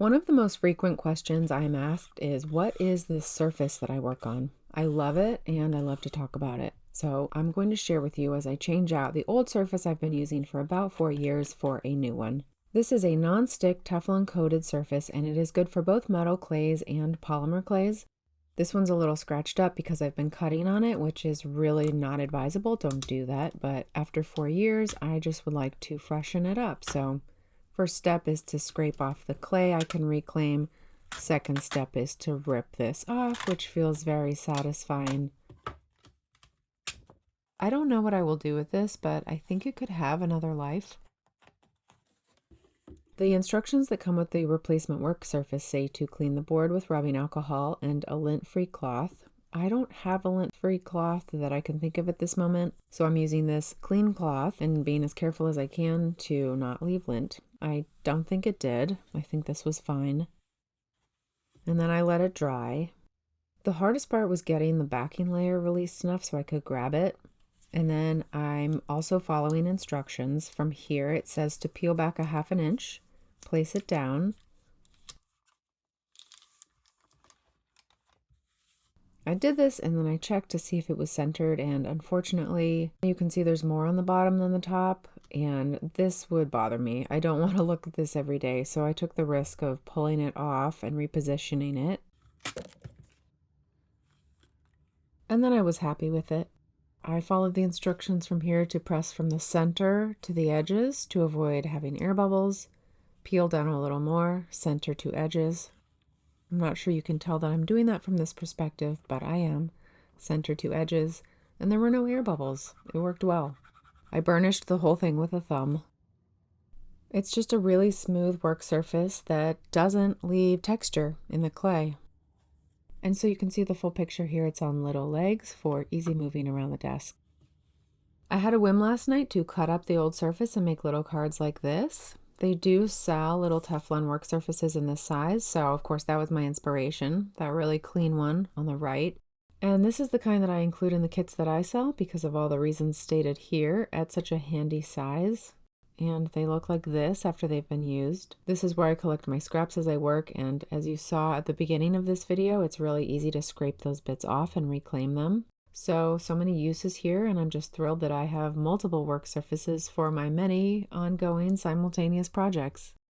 One of the most frequent questions I'm asked is, what is this surface that I work on? I love it and I love to talk about it. So I'm going to share with you as I change out the old surface I've been using for about 4 years for a new one. This is a non-stick Teflon coated surface and it is good for both metal clays and polymer clays. This one's a little scratched up because I've been cutting on it, which is really not advisable. Don't do that. But after 4 years, I just would like to freshen it up. So first step is to scrape off the clay I can reclaim. Second step is to rip this off, which feels very satisfying. I don't know what I will do with this, but I think it could have another life. The instructions that come with the replacement work surface say to clean the board with rubbing alcohol and a lint-free cloth. I don't have a lint-free cloth that I can think of at this moment, so I'm using this clean cloth and being as careful as I can to not leave lint. I don't think it did. I think this was fine. And then I let it dry. The hardest part was getting the backing layer released enough so I could grab it. And then I'm also following instructions. From here it says to peel back a 1/2 inch, place it down. I did this and then I checked to see if it was centered, and unfortunately you can see there's more on the bottom than the top, and this would bother me. I don't want to look at this every day, so I took the risk of pulling it off and repositioning it. And then I was happy with it. I followed the instructions from here to press from the center to the edges to avoid having air bubbles, peel down a little more, center to edges. I'm not sure you can tell that I'm doing that from this perspective, but I am. Center to edges, and there were no air bubbles. It worked well. I burnished the whole thing with a thumb. It's just a really smooth work surface that doesn't leave texture in the clay. And so you can see the full picture here. It's on little legs for easy moving around the desk. I had a whim last night to cut up the old surface and make little cards like this. They do sell little Teflon work surfaces in this size, so of course that was my inspiration, that really clean one on the right. And this is the kind that I include in the kits that I sell because of all the reasons stated here at such a handy size. And they look like this after they've been used. This is where I collect my scraps as I work, and as you saw at the beginning of this video, it's really easy to scrape those bits off and reclaim them. So many uses here, and I'm just thrilled that I have multiple work surfaces for my many ongoing simultaneous projects.